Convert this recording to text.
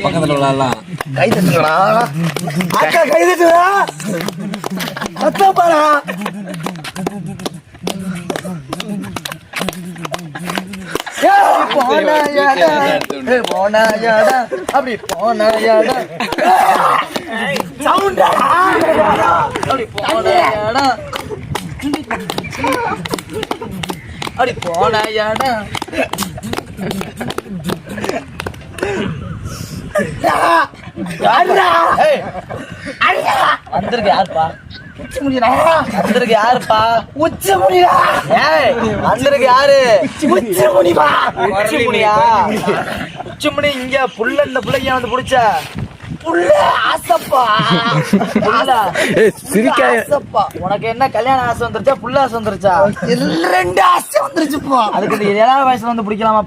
பக்கத்துல விளாடலாம். கை தட்டுங்களா அக்கா, கை தட்டுங்களா அத்தா பாரா. போனாயாடா அப்படி போனாயாடா சவுண்டா அப்படி போனாயாடா அப்படி போனாயாடா வந்திருக்கு யாருப்பா? உச்சி முடியா வந்திருக்கு யாருப்பா? உச்சி முடியா வந்திருக்கு யாரு? உச்சி முடியா உச்சி முடியா உச்சி முடி இங்க புள்ள. இந்த பிள்ளைங்க வந்து புடிச்ச புள்ள ஆசப்பா. ஆசப்பா உனக்கு என்ன கல்யாண ஆசை வந்துருச்சா புள்ள ஆசை வந்துருச்சா? ரெண்டு ஆசை வந்துருச்சுப்பா. அதுக்கு 7வது வயசுல வந்து பிடிக்கலாமா?